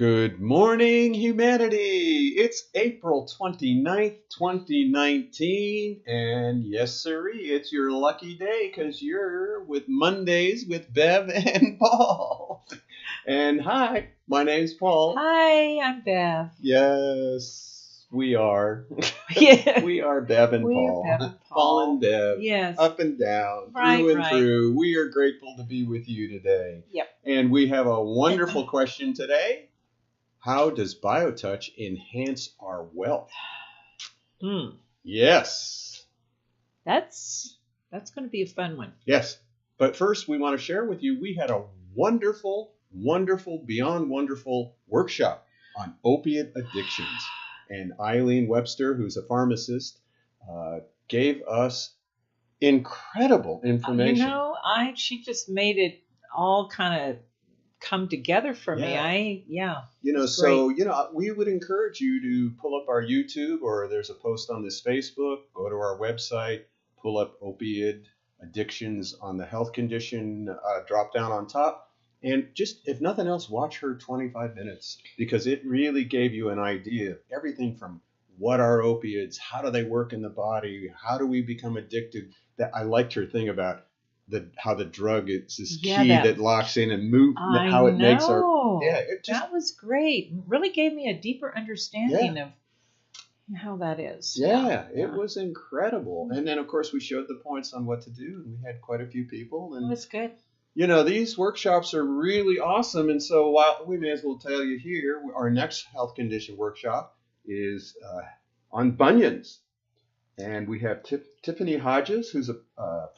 Good morning, humanity. It's April 29th, 2019. And yes, sirree, it's your lucky day because you're with Mondays with Bev and Paul. And hi, my name's Paul. Hi, I'm Bev. Yes, we are. Yeah. We are Bev and Paul. Bev and Paul. Paul and Bev. Yes. Up and down, Right, through and right. through. We are grateful to be with you today. Yep. And we have a wonderful question today. How does BioTouch enhance our wealth? Yes. That's going to be a fun one. Yes. But first, we want to share with you, we had a wonderful, beyond wonderful workshop on opiate addictions. And Eileen Webster, who's a pharmacist, gave us incredible information. She just made it all kind of come together for me. We would encourage you to pull up our YouTube, or there's a post on this Facebook, go to our website, pull up opioid addictions on the health condition drop down on top, and just, if nothing else, watch her 25 minutes, because it really gave you an idea of everything from what are opioids, how do they work in the body, how do we become addicted. That I liked her thing about how the drug is this key that locks in and moves, how it makes our that was great. It really gave me a deeper understanding of how that is. It was incredible. And then of course we showed the points on what to do, and we had quite a few people, and it was good. These workshops are really awesome. And so while we may as well tell you here, our next health condition workshop is on bunions. And we have Tiffany Hodges, who's a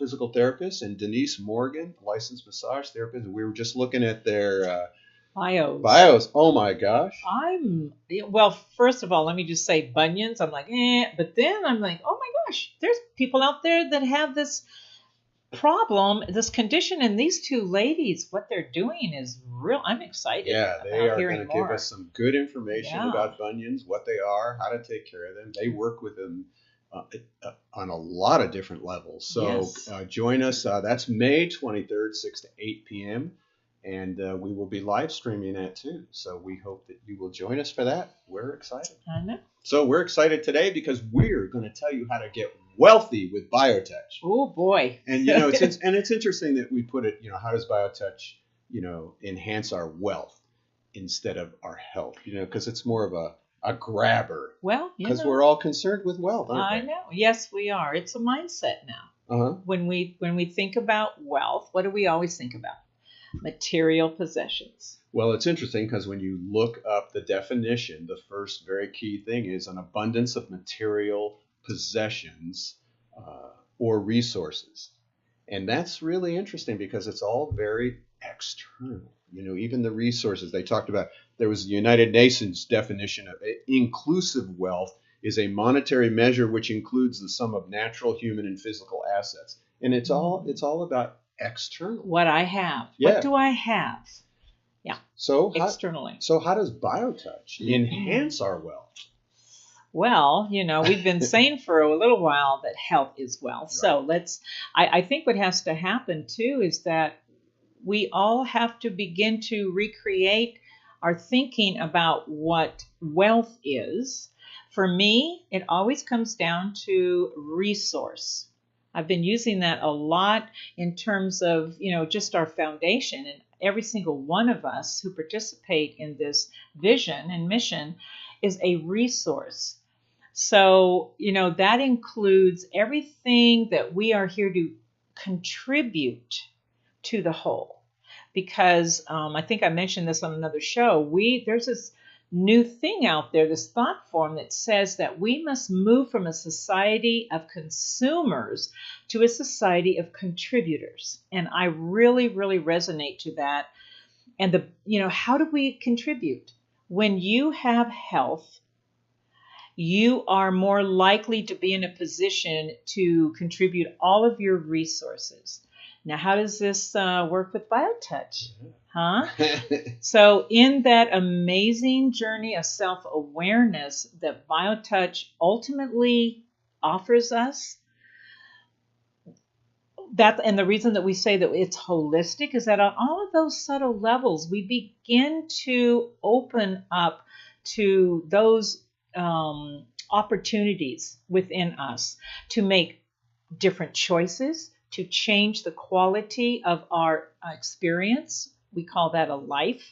physical therapist, and Denise Morgan, licensed massage therapist. And we were just looking at their bios. Oh my gosh. First of all, let me just say bunions. I'm like, but then I'm like, oh my gosh, there's people out there that have this problem, this condition, and these two ladies, what they're doing is real. I'm excited. Yeah, they are going to give us some good information about bunions, what they are, how to take care of them. They work with them on a lot of different levels. So join us. That's May 23rd, 6 to 8 p.m. And we will be live streaming that too. So we hope that you will join us for that. We're excited. I know. So we're excited today because we're going to tell you how to get wealthy with BioTouch. Oh boy. And it's interesting that we put it, how does BioTouch, enhance our wealth instead of our health? Because it's more of a grabber. Well, because we're all concerned with wealth, aren't we? I know. Yes, we are. It's a mindset now. When we think about wealth, what do we always think about? Material possessions. Well, it's interesting because when you look up the definition, the first very key thing is an abundance of material possessions or resources. And that's really interesting because it's all very external. Even the resources they talked about, there was the United Nations definition of inclusive wealth is a monetary measure which includes the sum of natural, human, and physical assets. And it's all about external. What I have. What do I have? Yeah. So externally. So how does BioTouch enhance our wealth? Well, we've been saying for a little while that health is wealth. Right. So I think what has to happen too is that we all have to begin to recreate our thinking about what wealth is. For me, it always comes down to resource. I've been using that a lot in terms of, just our foundation, and every single one of us who participate in this vision and mission is a resource. So, that includes everything that we are here to contribute to the whole. Because I think I mentioned this on another show, there's this new thing out there, this thought form that says that we must move from a society of consumers to a society of contributors. And I really, really resonate to that. And how do we contribute? When you have health, you are more likely to be in a position to contribute all of your resources. Now, how does this work with BioTouch? So in that amazing journey of self-awareness that BioTouch ultimately offers us, That, and the reason that we say that it's holistic is that on all of those subtle levels, we begin to open up to those opportunities within us to make different choices, to change the quality of our experience. We call that a life.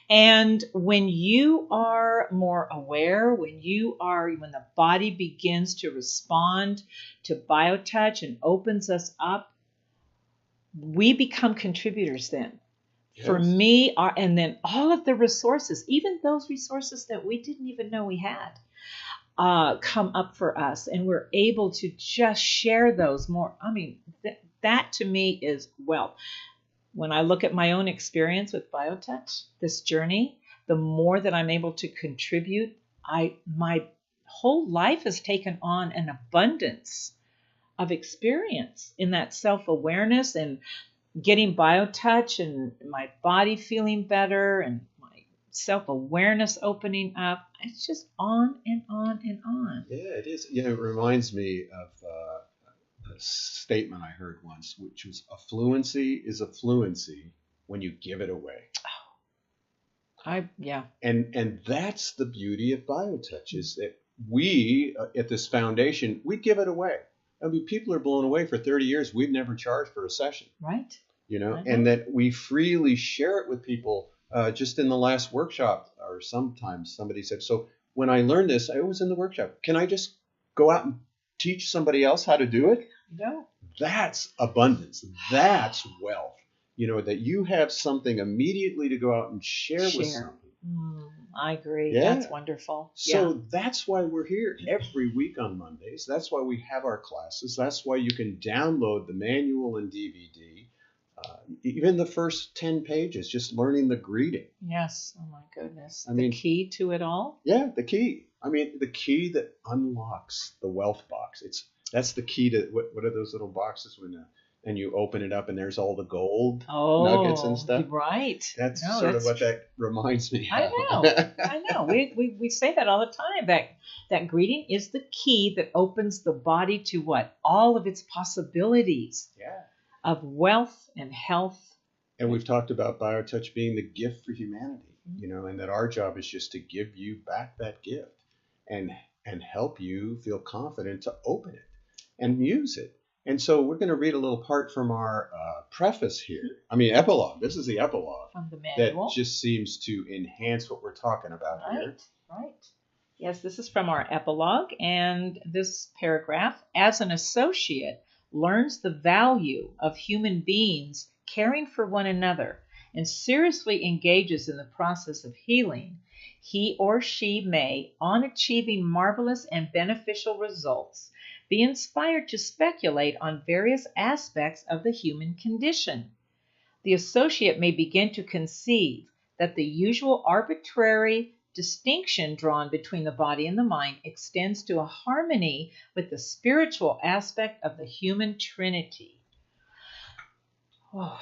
And when you are more aware, when the body begins to respond to biotouch and opens us up, we become contributors then. Yes. For me, and then all of the resources, even those resources that we didn't even know we had, come up for us, and we're able to just share those more. I mean, that to me is wealth. When I look at my own experience with BioTouch, this journey, the more that I'm able to contribute, my whole life has taken on an abundance of experience in that self-awareness and getting BioTouch and my body feeling better and my self-awareness opening up. It's just on and on and on. Yeah, it is. It reminds me of a statement I heard once, which was affluency is a fluency when you give it away. Yeah. And that's the beauty of BioTouch, is that we at this foundation, we give it away. I mean, people are blown away. For 30 years, we've never charged for a session. Right. And that we freely share it with people. Just in the last workshop, or sometimes somebody said, so when I learned this, I was in the workshop. Can I just go out and teach somebody else how to do it? No. That's abundance. That's wealth. That you have something immediately to go out and share. With somebody. I agree. Yeah. That's wonderful. So that's why we're here every week on Mondays. That's why we have our classes. That's why you can download the manual and DVD. Even the first 10 pages, just learning the greeting. Yes. Oh, my goodness. The key to it all? Yeah, the key. I mean, the key that unlocks the wealth box. That's the key to, what are those little boxes and you open it up and there's all the gold nuggets and stuff? Right. That's what that reminds me of. I know. We say that all the time. That greeting is the key that opens the body to what? All of its possibilities. Yeah. Of wealth and health. And we've talked about BioTouch being the gift for humanity, and that our job is just to give you back that gift and help you feel confident to open it and use it. And so we're going to read a little part from our preface here. Epilogue. This is the epilogue. From the manual. That just seems to enhance what we're talking about here. Right. Yes, this is from our epilogue, and this paragraph, as an associate, learns the value of human beings caring for one another and seriously engages in the process of healing, he or she may, on achieving marvelous and beneficial results, be inspired to speculate on various aspects of the human condition. The associate may begin to conceive that the usual arbitrary distinction drawn between the body and the mind extends to a harmony with the spiritual aspect of the human trinity. Oh,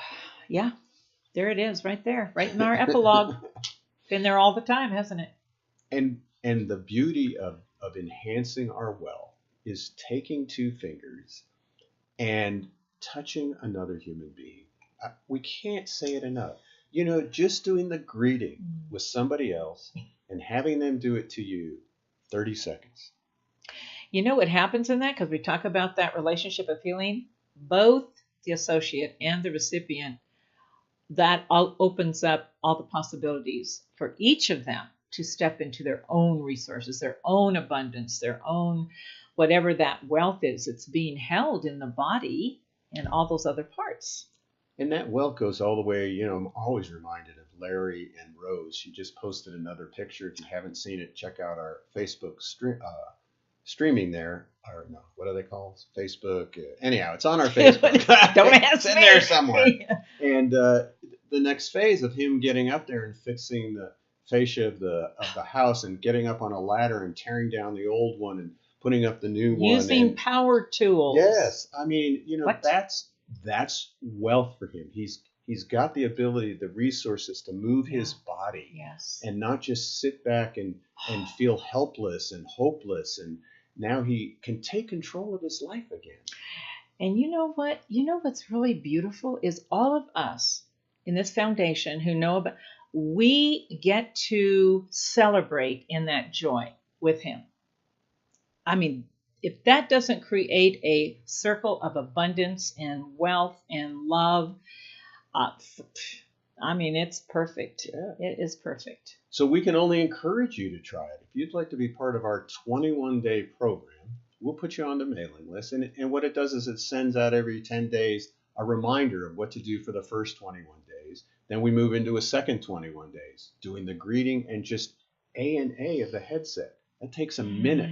yeah, there it is, right there, right in our epilogue. Been there all the time, hasn't it? And the beauty of enhancing our wealth is taking two fingers and touching another human being. We can't say it enough. Just doing the greeting with somebody else and having them do it to you, 30 seconds. You know what happens in that? Because we talk about that relationship of healing, both the associate and the recipient, that all opens up all the possibilities for each of them to step into their own resources, their own abundance, their own, whatever that wealth is. It's being held in the body and all those other parts. And that wealth goes all the way, I'm always reminded of Larry and Rose. She just posted another picture. If you haven't seen it, check out our Facebook streaming there. Or no, what are they called? Facebook. Anyhow, it's on our Facebook. Don't ask It's in there somewhere. And the next phase of him getting up there and fixing the fascia of the house and getting up on a ladder and tearing down the old one and putting up the new one. Using power tools. Yes. That's wealth for him. He's got the ability, the resources to move his body. Yes. And not just sit back and feel helpless and hopeless. And now he can take control of his life again. And you know what? You know what's really beautiful is all of us in this foundation who know about, we get to celebrate in that joy with him. I mean, if that doesn't create a circle of abundance and wealth and love, uh, I mean, it's perfect. Yeah. It is perfect. So we can only encourage you to try it. If you'd like to be part of our 21-day program, we'll put you on the mailing list. And what it does is it sends out every 10 days a reminder of what to do for the first 21 days. Then we move into a second 21 days, doing the greeting and just A of the headset. That takes a minute.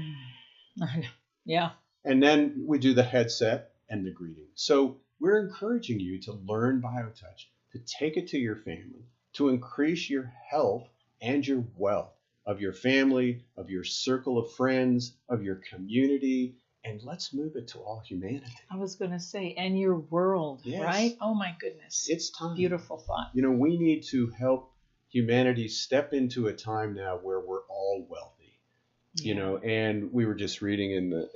Yeah. And then we do the headset and the greeting. So we're encouraging you to learn BioTouch, to take it to your family, to increase your health and your wealth of your family, of your circle of friends, of your community, and let's move it to all humanity. I was going to say, and your world, Yes. right? Oh my goodness. It's time. Beautiful thought. You know, we need to help humanity step into a time now where we're all wealthy. Yeah. You know, and we were just reading in the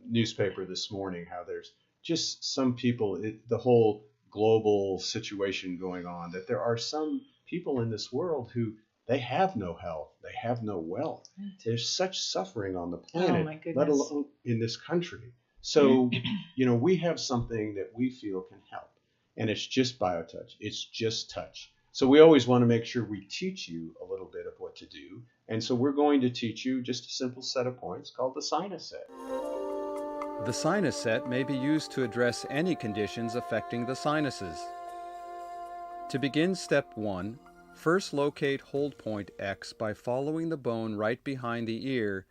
newspaper this morning how there's just some people, the whole global situation going on, that there are some people in this world who they have no health, they have no wealth. Right. There's such suffering on the planet, oh my goodness, let alone in this country. So, you know, we have something that we feel can help, and it's just BioTouch. It's just touch. So we always want to make sure we teach you a little bit of what to do. And so we're going to teach you just a simple set of points called the SINUS set. The SINUS set may be used to address any conditions affecting the sinuses. To begin step 1, first locate hold point X by following the bone right behind the ear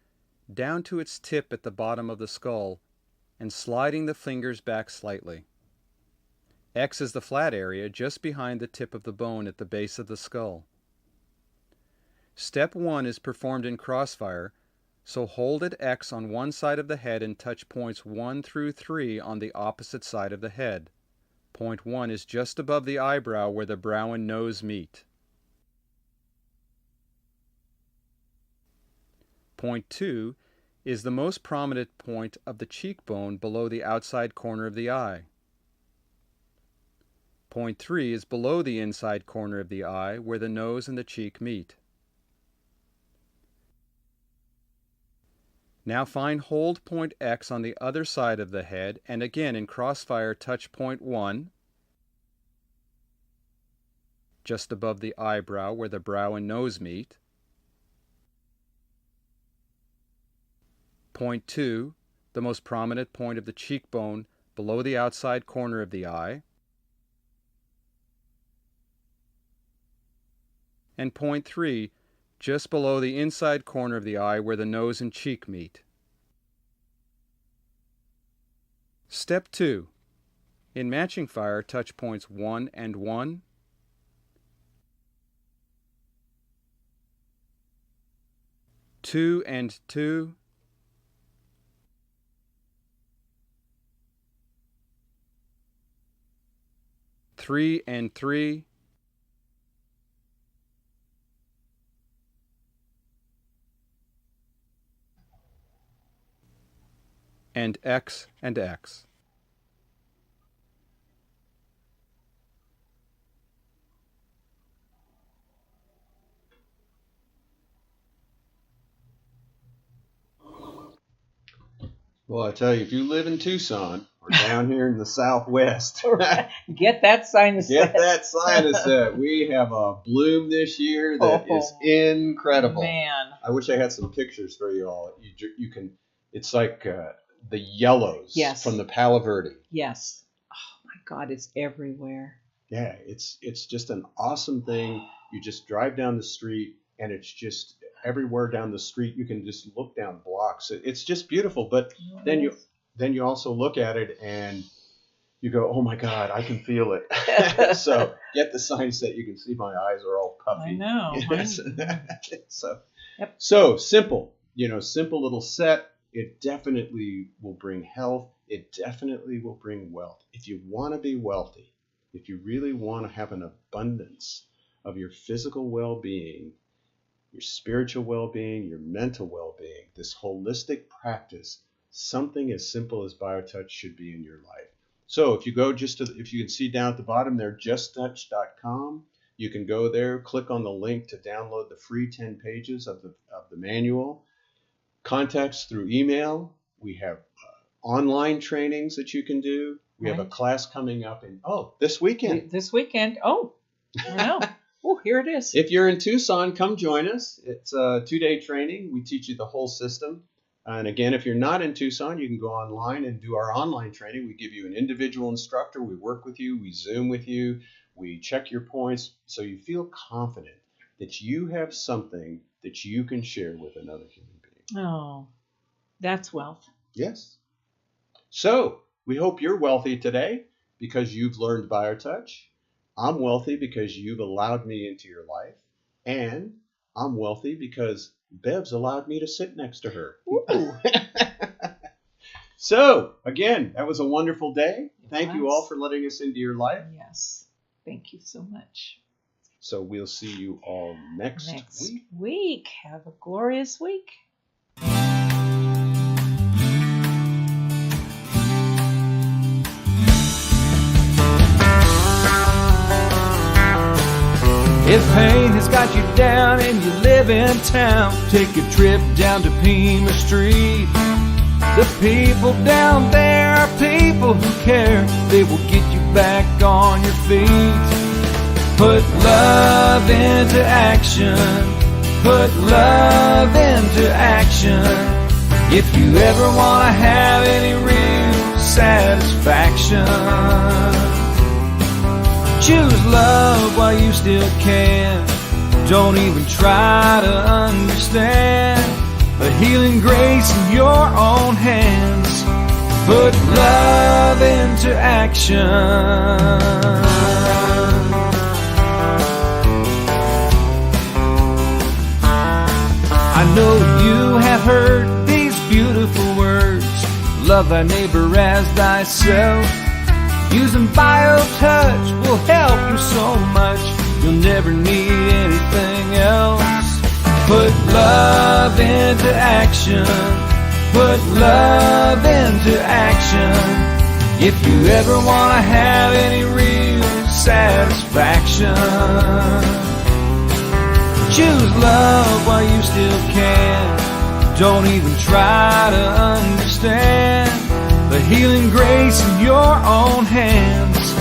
down to its tip at the bottom of the skull and sliding the fingers back slightly. X is the flat area just behind the tip of the bone at the base of the skull. Step 1 is performed in crossfire, so hold at X on one side of the head and touch points 1 through 3 on the opposite side of the head. Point 1 is just above the eyebrow where the brow and nose meet. Point 2 is the most prominent point of the cheekbone below the outside corner of the eye. Point 3 is below the inside corner of the eye where the nose and the cheek meet. Now find hold point X on the other side of the head and again in crossfire touch point 1 just above the eyebrow where the brow and nose meet. Point 2, the most prominent point of the cheekbone below the outside corner of the eye. And point 3, just below the inside corner of the eye where the nose and cheek meet. Step 2. In matching fire, touch points 1 and 1, 2 and 2, 3 and 3, and X and X. Well, I tell you, if you live in Tucson or down here in the Southwest, get that sinus set. Get that sinus set. We have a bloom this year that is incredible. Man, I wish I had some pictures for you all. You can. It's like the yellows from the Palo Verde. Yes. Oh my God, it's everywhere. Yeah, it's just an awesome thing. You just drive down the street and it's just everywhere down the street. You can just look down blocks. It's just beautiful. But then you also look at it and you go, oh my God, I can feel it. So get the sinus set. You can see my eyes are all puffy. I know. Yes. So simple, simple little set. It definitely will bring health. It definitely will bring wealth. If you want to be wealthy, if you really want to have an abundance of your physical well-being, your spiritual well-being, your mental well-being, this holistic practice, something as simple as BioTouch should be in your life. So if you go if you can see down at the bottom there, justtouch.com, you can go there, click on the link to download the free 10 pages of the manual. Contact us through email. We have online trainings that you can do. We have a class coming up this weekend. This weekend. Oh, I know. Oh, here it is. If you're in Tucson, come join us. It's a 2-day training. We teach you the whole system. And again, if you're not in Tucson, you can go online and do our online training. We give you an individual instructor. We work with you. We Zoom with you. We check your points so you feel confident that you have something that you can share with another human being. Oh, that's wealth. Yes. So we hope you're wealthy today because you've learned BioTouch. I'm wealthy because you've allowed me into your life. And I'm wealthy because Bev's allowed me to sit next to her. Ooh. So, again, that was a wonderful day. Thank you all for letting us into your life. Yes. Thank you so much. So we'll see you all next week. Have a glorious week. If pain has got you down and you live in town, take a trip down to Pima Street. The people down there are people who care. They will get you back on your feet. Put love into action. Put love into action. If you ever want to have any real satisfaction, choose love while you still can. Don't even try to understand the healing grace in your own hands. Put love into action. I know you have heard these beautiful words. Love thy neighbor as thyself. Using BioTouch will help you so much. You'll never need anything else. Put love into action. Put love into action. If you ever want to have any real satisfaction, choose love while you still can. Don't even try to understand the healing grace in your own hands.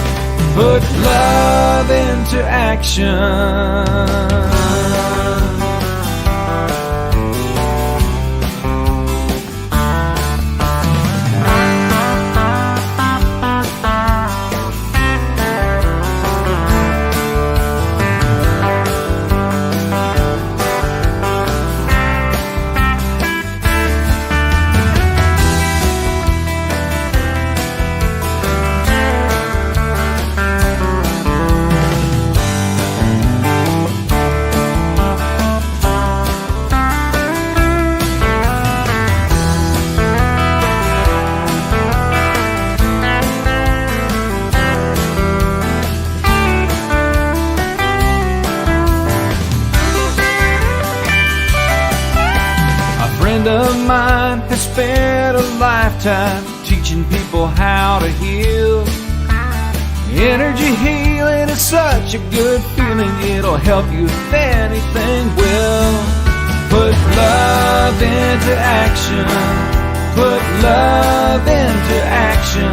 Put love into action. Of mine has spent a lifetime teaching people how to heal. Energy healing is such a good feeling. It'll help you if anything will. Put love into action. Put love into action.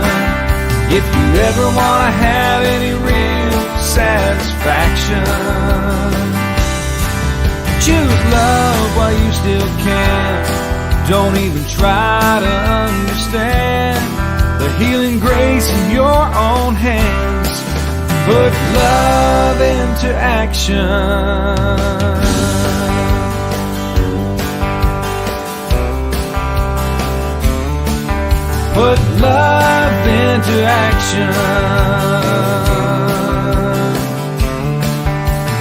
If you ever want to have any real satisfaction, choose love while you still can. Don't even try to understand the healing grace in your own hands. Put love into action. Put love into action.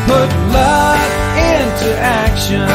Put love into action.